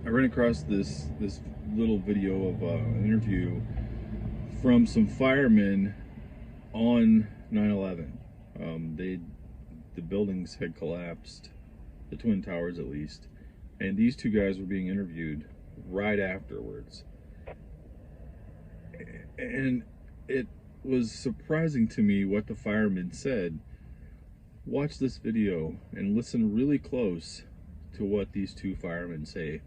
I ran across this little video of an interview from some firemen on 9/11. The buildings had collapsed, the Twin Towers at least, and these two guys were being interviewed right afterwards. And it was surprising to me what the firemen said. Watch this video and listen really close to what these two firemen say.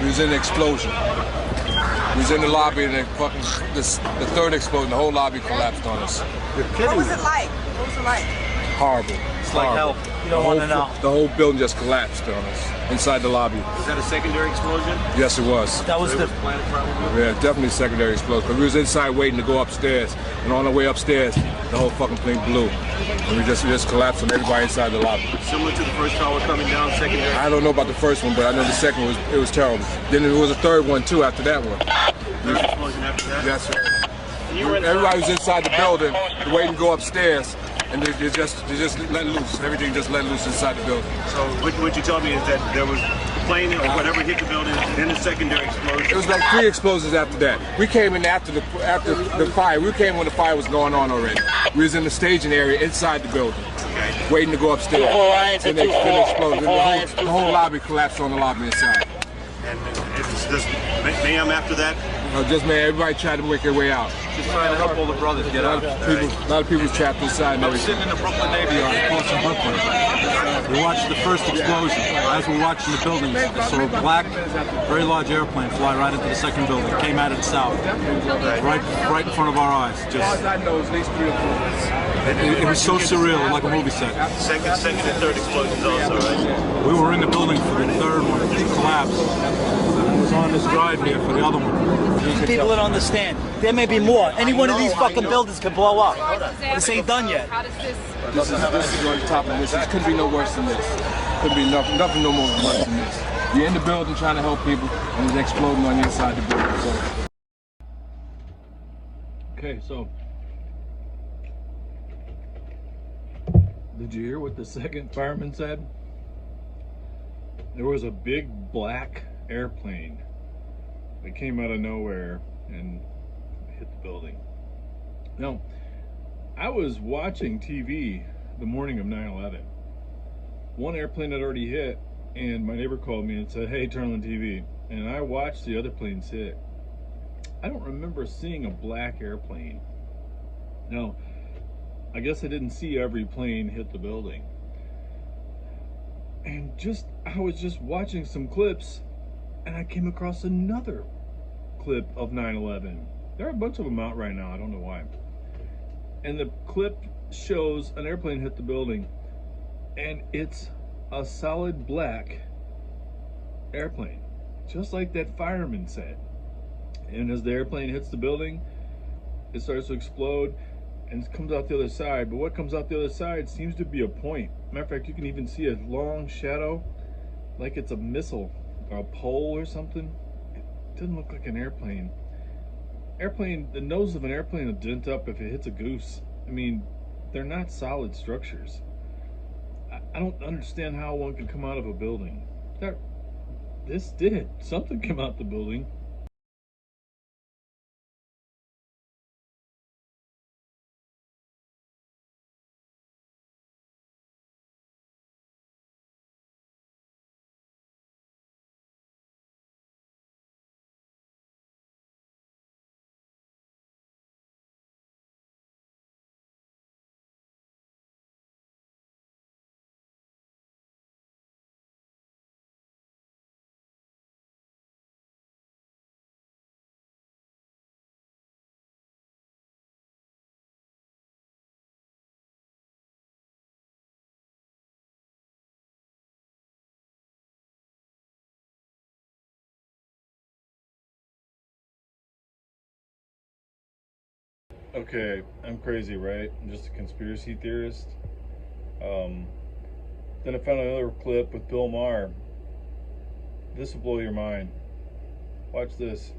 We was in the explosion. We was in the lobby and the third explosion, the whole lobby collapsed on us. What was it like? What was it like? Horrible. It's like hell. You don't want to know. The whole building just collapsed on us inside the lobby. Was that a secondary explosion? Yes, it was. That was the Planet probably? Yeah, definitely secondary explosion. But we was inside waiting to go upstairs, and on the way upstairs, the whole fucking thing blew. And we just collapsed on everybody inside the lobby. Similar to the first tower coming down, secondary? I don't know about the first one, but I know the second one was terrible. Then there was a third one too after that one. Third explosion after that? Yes, sir. And you were Everybody was inside the building, waiting to go upstairs, and they just let loose. Everything just let loose inside the building. So what you told me is that there was a plane or whatever hit the building, then a secondary explosion. It was like 3 explosions after that. We came in after the fire. We came when the fire was going on already. We was in the staging area inside the building, waiting to go upstairs. Then they exploded. The whole lobby collapsed on the lobby inside. And it's just mayhem after that? Just man, everybody tried to make their way out. just trying to help all the brothers get out. A lot of people trapped inside. I was sitting in the Brooklyn Navy Yard across from Brooklyn. We watched the first explosion. As we were watching the buildings, I saw a black, very large airplane fly right into the second building. It came out of the south, right in front of our eyes. Just, it was so surreal, like a movie set. Second and third explosions also, right? We were in the building for the third one. It collapsed. I was on this drive here for the other one. People don't understand. There may be more. Any one of these fucking buildings could blow up. This ain't done yet. This is on top of this. This couldn't be no worse than this. Couldn't be nothing no more worse than this. You're in the building trying to help people, and it's exploding on the inside the building. So. Okay, so did you hear what the second fireman said? There was a big black airplane that came out of nowhere and hit the building. Now, I was watching TV the morning of 9/11. One airplane had already hit, and my neighbor called me and said, "Hey, turn on the TV." And I watched the other planes hit. I don't remember seeing a black airplane. Now, I guess I didn't see every plane hit the building. And I was just watching some clips, and I came across another clip of 9/11. There are a bunch of them out right now, I don't know why. And the clip shows an airplane hit the building, and it's a solid black airplane, just like that fireman said. And as the airplane hits the building, it starts to explode and it comes out the other side. But what comes out the other side seems to be a point. Matter of fact, you can even see a long shadow, like it's a missile or a pole or something. It doesn't look like an airplane. The nose of an airplane will dent up if it hits a goose. I mean, they're not solid structures. I don't understand how one could come out of a building. This did. Something came out the building. Okay, I'm crazy, right? I'm just a conspiracy theorist. Then I found another clip with Bill Maher. This will blow your mind. Watch this.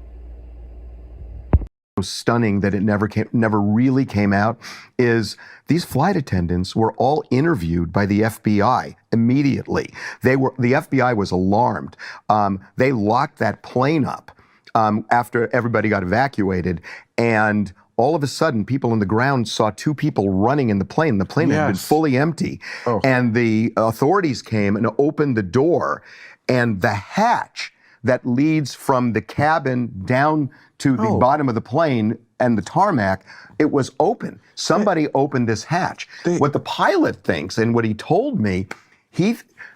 stunning that it never really came out is these flight attendants were all interviewed by the FBI immediately. The FBI was alarmed. They locked that plane up after everybody got evacuated, and all of a sudden, people on the ground saw two people running in the plane. The plane had been fully empty, and the authorities came and opened the door, and the hatch that leads from the cabin down to the bottom of the plane and the tarmac, it was open. Somebody opened this hatch. What the pilot thinks, and what he told me,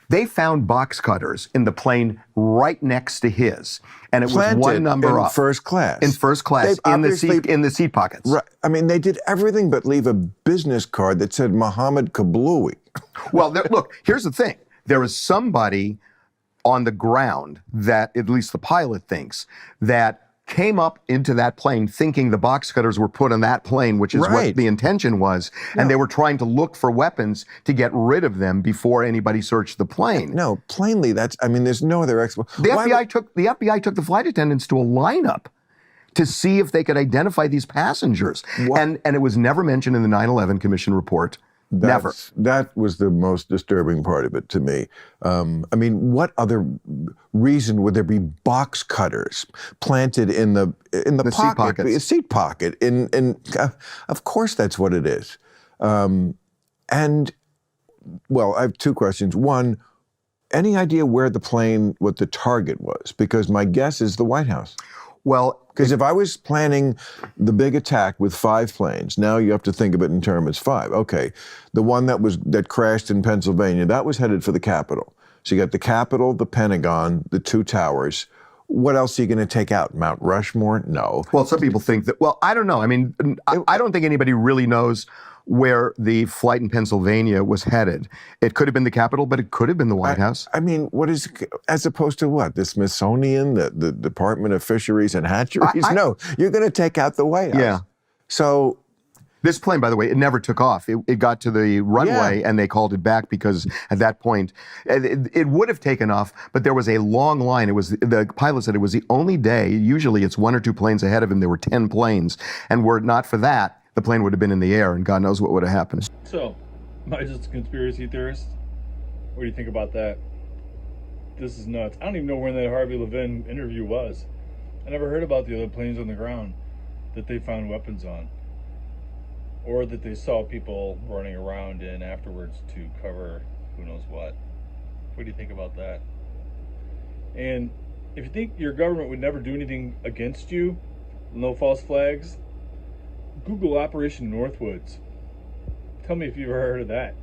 they found box cutters in the plane right next to his, and it was one number in up. First class. In first class, in the seat pockets. Right. I mean, they did everything but leave a business card that said Mohammed Kabloui. Well, look, here's the thing. There is somebody on the ground that, at least the pilot thinks, that came up into that plane thinking the box cutters were put on that plane, which is what the intention was, and they were trying to look for weapons to get rid of them before anybody searched the plane. No, plainly, there's no other explanation. The FBI took the flight attendants to a lineup to see if they could identify these passengers, and it was never mentioned in the 9/11 Commission report. Never. That was the most disturbing part of it to me. I mean, what other reason would there be box cutters planted in the seat pocket? Of course, that's what it is. And well, I have two questions. One, any idea where what the target was? Because my guess is the White House. Well, because if I was planning the big attack with 5 planes, now you have to think of it in terms of 5. Okay, the one that crashed in Pennsylvania, that was headed for the Capitol. So you got the Capitol, the Pentagon, the 2 towers. What else are you going to take out? Mount Rushmore? No. Well, some people think that. Well, I don't know. I mean, I don't think anybody really knows where the flight in Pennsylvania was headed. It could have been the Capitol, but it could have been the White House. I mean, as opposed to what? The Smithsonian, the Department of Fisheries and Hatcheries? No, you're going to take out the White House. Yeah. So this plane, by the way, it never took off. It got to the runway and they called it back because at that point, it would have taken off, but there was a long line. The pilot said it was the only day. Usually it's 1 or 2 planes ahead of him. There were 10 planes. And were it not for that, the plane would have been in the air, and God knows what would have happened. So, am I just a conspiracy theorist? What do you think about that? This is nuts. I don't even know when that Harvey Levin interview was. I never heard about the other planes on the ground that they found weapons on, or that they saw people running around in afterwards to cover who knows what. What do you think about that? And if you think your government would never do anything against you, no false flags, Google Operation Northwoods. Tell me if you've ever heard of that.